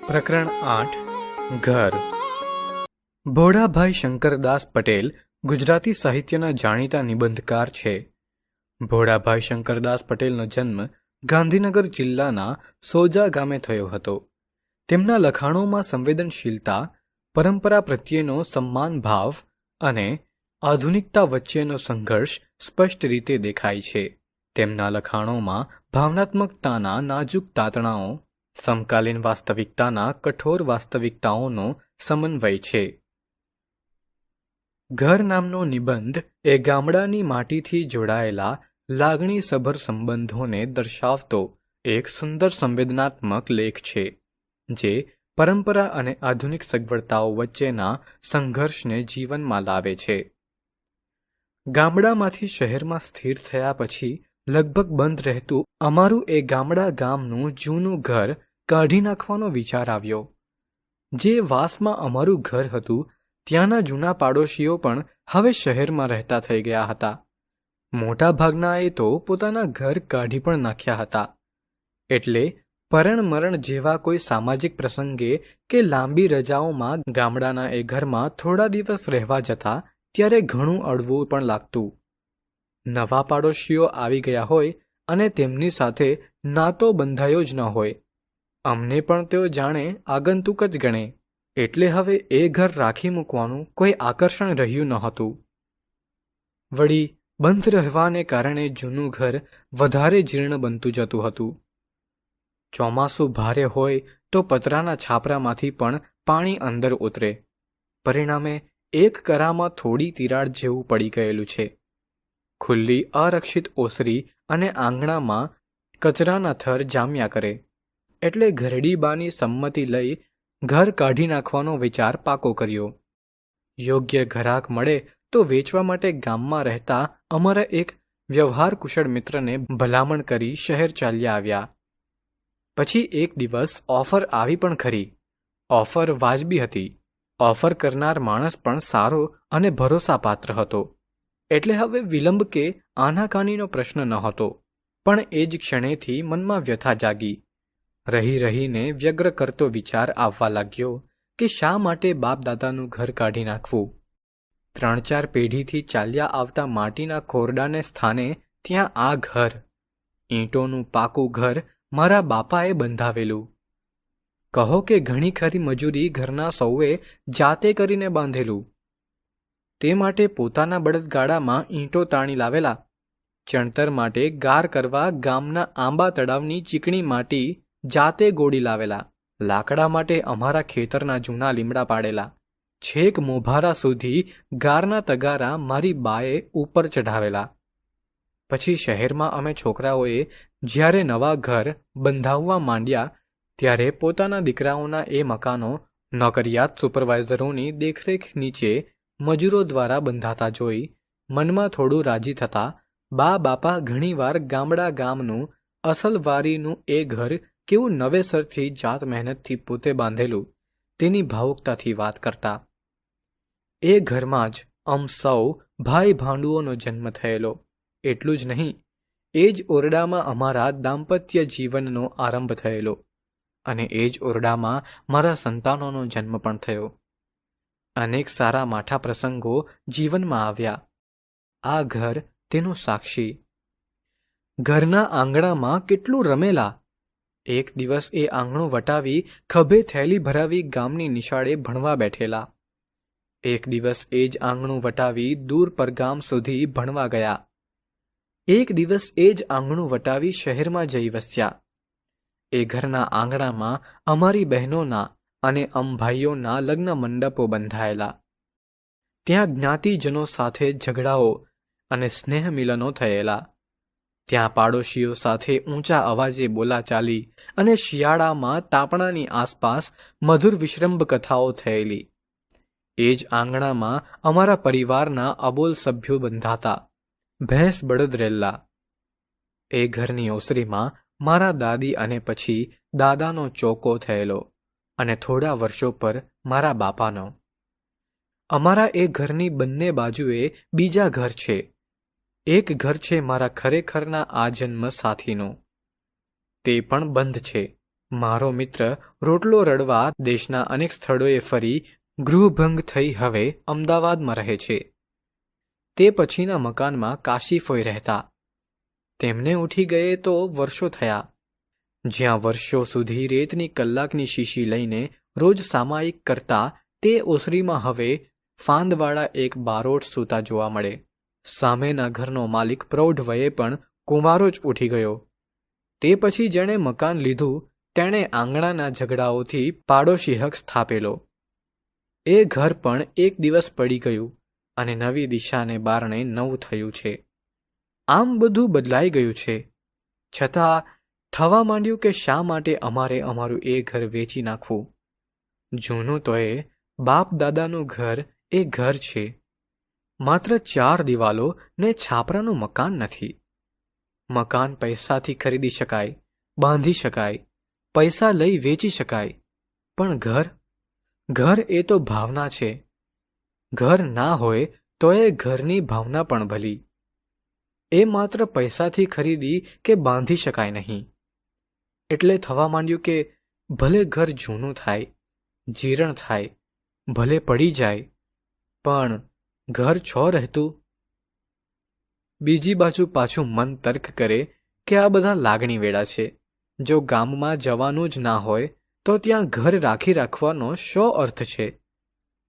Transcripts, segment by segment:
પ્રકરણ 8 ઘર. ભોળાભાઈ શંકરદાસ પટેલ ગુજરાતી સાહિત્યના જાણીતા નિબંધકાર છે. ભોળાભાઈ શંકરદાસ પટેલનો જન્મ ગાંધીનગર જિલ્લાના સોજા ગામે થયો હતો. તેમના લખાણોમાં સંવેદનશીલતા, પરંપરા પ્રત્યેનો સન્માન ભાવ અને આધુનિકતા વચ્ચેનો સંઘર્ષ સ્પષ્ટ રીતે દેખાય છે. તેમના લખાણોમાં ભાવનાત્મકતાના નાજુક તાતણાઓ, સમકાલીન વાસ્તવિકતાના કઠોર વાસ્તવિકતાઓનો સમન્વય છે. ઘર નામનો નિબંધ એ ગામડાની માટીથી જોડાયેલા લાગણીસભર સંબંધોને દર્શાવતો એક સુંદર સંવેદનાત્મક લેખ છે, જે પરંપરા અને આધુનિક સગવડતાઓ વચ્ચેના સંઘર્ષને જીવનમાં લાવે છે. ગામડામાંથી શહેરમાં સ્થિર થયા પછી લગભગ બંધ રહેતું અમારું એ ગામડા ગામનું જૂનું ઘર કાઢી નાખવાનો વિચાર આવ્યો. જે વાસમાં અમારું ઘર હતું ત્યાંના જૂના પાડોશીઓ પણ હવે શહેરમાં રહેતા થઈ ગયા હતા. મોટા ભાગનાએ તો પોતાના ઘર કાઢી પણ નાખ્યા હતા. એટલે પરણ મરણ જેવા કોઈ સામાજિક પ્રસંગે કે લાંબી રજાઓમાં ગામડાના એ ઘરમાં થોડા દિવસ રહેવા જતા ત્યારે ઘણું અડવું પણ લાગતું. નવા પાડોશીઓ આવી ગયા હોય અને તેમની સાથે નાતો બંધાયો જ ન હોય. અમને પણ તેઓ જાણે આગંતુક જ ગણે. એટલે હવે એ ઘર રાખી મૂકવાનું કોઈ આકર્ષણ રહ્યું નહોતું. વળી બંધ રહેવાને કારણે જૂનું ઘર વધારે જીર્ણ બનતું જતું હતું. ચોમાસું ભારે હોય તો પતરાના છાપરામાંથી પણ પાણી અંદર ઉતરે. પરિણામે એક કરામાં થોડી તિરાડ જેવું પડી ગયેલું છે. ખુલ્લી અરક્ષિત ઓસરી અને આંગણામાં કચરાના થર જામ્યા કરે. એટલે ઘરડીબાની સંમતિ લઈ ઘર કાઢી નાખવાનો વિચાર પાકો કર્યો. યોગ્ય ઘરાક મળે તો વેચવા માટે ગામમાં રહેતા અમારા એક વ્યવહાર કુશળ મિત્રને ભલામણ કરી શહેર ચાલ્યા આવ્યા. પછી એક દિવસ ઓફર આવી પણ ખરી. ઓફર વાજબી હતી. ઓફર કરનાર માણસ પણ સારો અને ભરોસાપાત્ર હતો. એટલે હવે વિલંબ કે આનાકાનીનો પ્રશ્ન નહોતો. પણ એ જ ક્ષણેથી મનમાં વ્યથા જાગી. રહી રહીને વ્યગ્ર કરતો વિચાર આવવા લાગ્યો કે શા માટે બાપદાદાનું ઘર કાઢી નાખવું. 3-4 પેઢીથી ચાલ્યા આવતા માટીના ખોરડાને સ્થાને ત્યાં આ ઘર, ઈંટોનું પાકું ઘર મારા બાપાએ બંધાવેલું. કહો કે ઘણી ખરી મજૂરી ઘરના સૌએ જાતે કરીને બાંધેલું. તે માટે પોતાના બળદગાડામાં ઈંટો તાણી લાવેલા. ચણતર માટે ગાર કરવા ગામના આંબા તળાવની ચીકણી માટી જાતે ગોળી લાવેલા. લાકડા માટે અમારા ખેતરના જૂના લીમડા પાડેલા. છેક મોભારા સુધી ગારના તગારા મારી બાએ ઉપર ચઢાવેલા. પછી શહેરમાં અમે છોકરાઓએ જ્યારે નવા ઘર બંધાવવા માંડ્યા ત્યારે પોતાના દીકરાઓના એ મકાનો નોકરિયાત સુપરવાઇઝરોની દેખરેખ નીચે મજૂરો દ્વારા બંધાતા જોઈ મનમાં થોડું રાજી થતા બા બાપા ઘણીવાર ગામડા ગામનું અસલવારીનું એ ઘર કેવું નવેસરથી જાત મહેનતથી પોતે બાંધેલું તેની ભાવુકતાથી વાત કરતા. એ ઘરમાં જ સૌ ભાઈ ભાંડુઓનો જન્મ થયેલો. એટલું જ નહીં, એ જ ઓરડામાં અમારા દાંપત્ય જીવનનો આરંભ થયેલો અને એ જ ઓરડામાં મારા સંતાનોનો જન્મ પણ થયો. અનેક સારા માઠા પ્રસંગો જીવનમાં આવ્યા. આ ઘર તેનો સાક્ષી. ઘરના આંગણામાં કેટલું રમેલા. એક દિવસ એ આંગણું વટાવી ખભે થેલી ભરાવી ગામની નિશાળે ભણવા બેઠેલા. એક દિવસ એ જ આંગણું વટાવી દૂર પરગામ સુધી ભણવા ગયા. એક દિવસ એ જ આંગણું વટાવી શહેરમાં જઈ વસ્યા. એ ઘરના આંગણામાં અમારી બહેનોના અને ભાઈઓના લગ્ન મંડપો બંધાયેલા. ત્યાં જ્ઞાતિજનો સાથે ઝઘડાઓ અને સ્નેહ મિલનો થયેલા. ત્યાં પાડોશીઓ સાથે ઊંચા અવાજે બોલાચાલી અને શિયાળામાં તાપણાની આસપાસ મધુર વિશ્રંભ કથાઓ થયેલી. એ જ આંગણામાં અમારા પરિવારના અબોલ સભ્યો બંધાતા. ભેંસ બળદ રેલ્લા. એ ઘરની ઓસરીમાં મારા દાદી અને પછી દાદાનો ચોકો થયેલો અને થોડા વર્ષો પર મારા બાપાનો. અમારા એ ઘરની બંને બાજુએ બીજા ઘર છે. એક ઘર છે મારા ખરેખરના આ જન્મ સાથીનો. તે પણ બંધ છે. મારો મિત્ર રોટલો રડવા દેશના અનેક સ્થળોએ ફરી ગૃહભંગ થઈ હવે અમદાવાદમાં રહે છે. તે પછીના મકાનમાં કાશીફોઈ રહેતા. તેમને ઉઠી ગયે તો વર્ષો થયા. જ્યાં વર્ષો સુધી રેતની કલાકની શીશી લઈને રોજ સામાયિક કરતા તે ઓસરીમાં હવે ફાંદવાળા એક બારોટ સૂતા જોવા મળે. સામેના ઘરનો માલિક પ્રૌઢ વયે પણ કુંવારો જ ઉઠી ગયો. તે પછી જેણે મકાન લીધું તેણે આંગણાના ઝઘડાઓથી પાડોશી હક સ્થાપેલો. એ ઘર પણ એક દિવસ પડી ગયું અને નવી દિશાને બારણે નવું થયું છે. આમ બધું બદલાઈ ગયું છે. છતાં થવા માંડ્યું કે શા માટે અમારે અમારું એ ઘર વેચી નાખવું. જૂનું તો એ બાપ દાદાનું ઘર એ ઘર છે, માત્ર 4 દિવાલો ને છાપરાનું મકાન નથી. મકાન પૈસાથી ખરીદી શકાય, બાંધી શકાય, પૈસા લઈ વેચી શકાય, પણ ઘર એ તો ભાવના છે. ઘર ના હોય તો એ ઘરની ભાવના પણ ભલી. એ માત્ર પૈસાથી ખરીદી કે બાંધી શકાય નહીં. એટલે થવા માંડ્યું કે ભલે ઘર જૂનું થાય, જીર્ણ થાય, ભલે પડી જાય, પણ ઘર છો રહેતું. બીજી બાજુ પાછું મન તર્ક કરે કે આ બધા લાગણી વેળા છે. જો ગામમાં જવાનું જ ના હોય તો ત્યાં ઘર રાખવાનો શો અર્થ છે?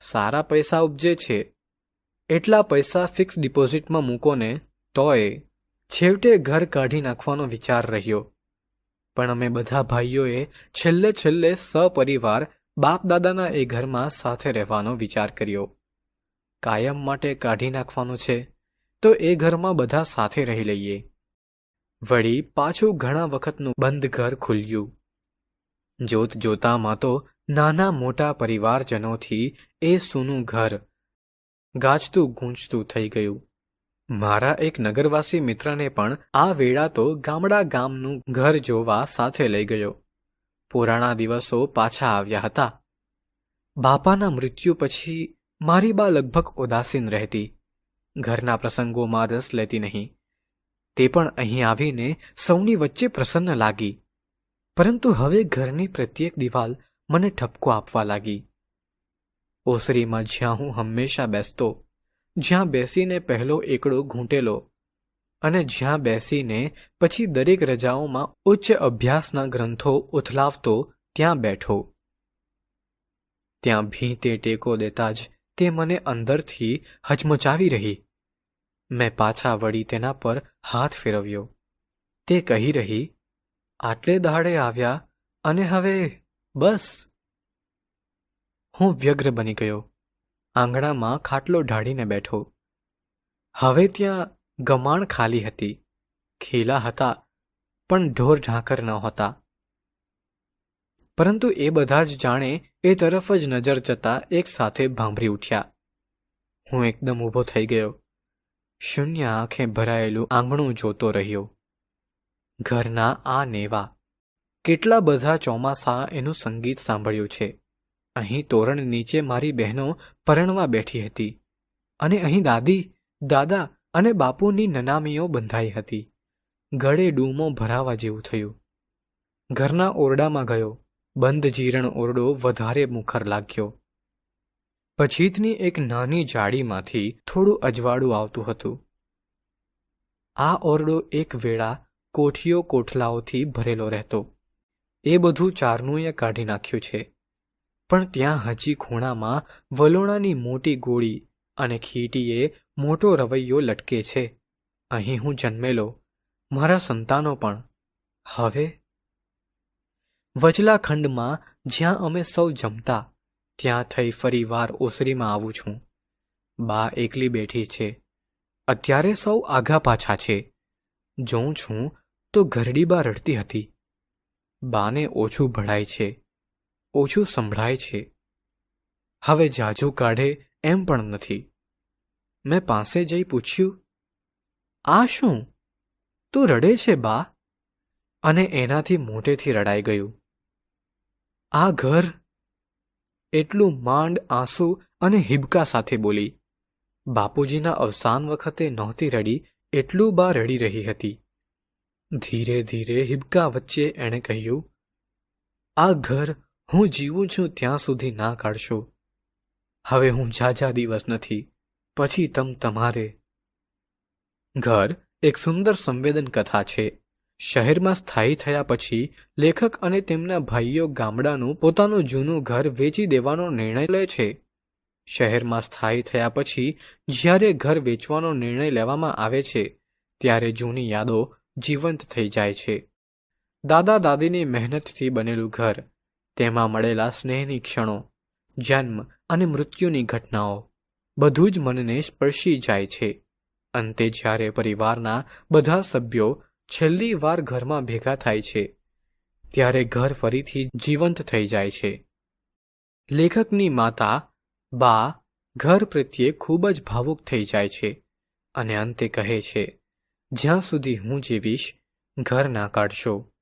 સારા પૈસા ઉપજે છે. એટલા પૈસા ફિક્સ ડિપોઝિટમાં મૂકો ને તોય છેવટે ઘર કાઢી નાખવાનો વિચાર રહ્યો. પણ અમે બધા ભાઈઓએ છેલ્લે સપરિવાર બાપ દાદાના એ ઘરમાં સાથે રહેવાનો વિચાર કર્યો. કાયમ માટે કાઢી નાખવાનો છે તો એ ઘરમાં બધા સાથે રહી લઈએ. વળી પાછું ઘણા વખતનું બંધ ઘર ખુલ્યું. જોત જોતામાં તો નાના મોટા પરિવારજનોથી એ સૂનું ઘર ગાજતું ગૂંજતું થઈ ગયું. મારા એક નગરવાસી મિત્રને પણ આ વેળા તો ગામનું ઘર જોવા સાથે લઈ ગયો. પુરાણા દિવસો પાછા આવ્યા હતા. બાપાના મૃત્યુ પછી મારી બા લગભગ ઉદાસીન રહેતી. ઘરના પ્રસંગોમાં રસ લેતી નહીં. તે પણ અહીં આવીને સૌની વચ્ચે પ્રસન્ન લાગી. પરંતુ હવે ઘરની પ્રત્યેક દિવાલ મને ઠપકો આપવા લાગી. ઓસરીમાં જ્યાં હું હંમેશા બેસતો, જ્યાં બેસીને પહેલો એકડો ઘૂંટેલો અને જ્યાં બેસીને પછી દરેક રજાઓમાં ઉચ્ચ અભ્યાસના ગ્રંથો ઉથલાવતો ત્યાં બેઠો, ત્યાં ભીંતે ટેકો દેતા જ તે મને અંદરથી હચમચાવી રહી. મેં પાછા વળી તેના પર હાથ ફેરવ્યો. તે કહી રહી, આટલે દાડે આવ્યા અને હવે બસ. હું વ્યગ્ર બની ગયો. આંગણામાં ખાટલો ઢાળીને બેઠો. હવે ત્યાં ગમાણ ખાલી હતી. ખીલા હતા પણ ઢોર ઢાંકર નહોતા. પરંતુ એ બધા જ જાણે એ તરફ જ નજર જતા એક સાથે ભાંભરી ઉઠ્યા. હું એકદમ ઊભો થઈ ગયો. શૂન્ય આંખે ભરાયેલું આંગણું જોતો રહ્યો. ઘરના આ નેવા કેટલા બધા ચોમાસા એનું સંગીત સાંભળ્યું છે. અહીં તોરણ નીચે મારી બહેનો પરણવા બેઠી હતી અને અહીં દાદી, દાદા અને બાપુની નનામીઓ બંધાઈ હતી. ગળે ડૂમો ભરાવા જેવું થયું. ઘરના ઓરડામાં ગયો. બંધ જીરણ ઓરડો વધારે મુખર લાગ્યો. પછીતની એક નાની જાળીમાંથી થોડું અજવાળું આવતું હતું. આ ઓરડો એક વેળા કોઠીઓ કોઠલાઓથી ભરેલો રહેતો. એ બધું ચારનુંએ કાઢી નાખ્યું છે. પણ ત્યાં હજી ખૂણામાં વલોણાની મોટી ગોળી અને ખીટીએ મોટો રવૈયો લટકે છે. અહીં હું જન્મેલો, મારા સંતાનો પણ. હવે વચલા ખંડમાં જ્યાં અમે સૌ જમતા ત્યાં થઈ ફરી વાર ઓસરીમાં આવું છું. બા એકલી બેઠી છે. અત્યારે સૌ આઘા પાછા છે. જોઉં છું તો ઘરડીબા રડતી હતી. બાને ઓછું ભળાય છે, ઓછું સંભળાય છે. હવે જાજુ કાઢે એમ પણ નથી. મેં પાસે જઈ પૂછ્યું, આ શું? તું રડે છે બા? અને એનાથી મોટેથી રડાઈ ગયું. આ ઘર? એટલું માંડ આંસુ અને હિબકા સાથે બોલી. બાપુજીના અવસાન વખતે નહોતી રડી એટલું બા રડી રહી હતી. ધીરે ધીરે હિબકા વચ્ચે એણે કહ્યું, આ ઘર હું જીવું છું ત્યાં સુધી ના કાઢશો. હવે હું ઝાઝા દિવસ નથી, પછી તમારે. ઘર એક સુંદર સંવેદન કથા છે. શહેરમાં સ્થાયી થયા પછી લેખક અને તેમના ભાઈઓ ગામડાનું પોતાનું જૂનું ઘર વેચી દેવાનો નિર્ણય લે છે. શહેરમાં સ્થાયી થયા પછી જ્યારે ઘર વેચવાનો નિર્ણય લેવામાં આવે છે ત્યારે જૂની યાદો જીવંત થઈ જાય છે. દાદા દાદીની મહેનતથી બનેલું ઘર, તેમાં મળેલા સ્નેહની ક્ષણો, જન્મ અને મૃત્યુની ઘટનાઓ, બધું જ મનને સ્પર્શી જાય છે. અંતે જ્યારે પરિવારના બધા સભ્યો છેલ્લી વાર ઘરમાં ભેગા થાય છે ત્યારે ઘર ફરીથી જીવંત થઈ જાય છે. લેખકની માતા બા ઘર પ્રત્યે ખૂબ જ ભાવુક થઈ જાય છે અને અંતે કહે છે, જ્યાં સુધી હું જીવીશ ઘર ના કાઢશો.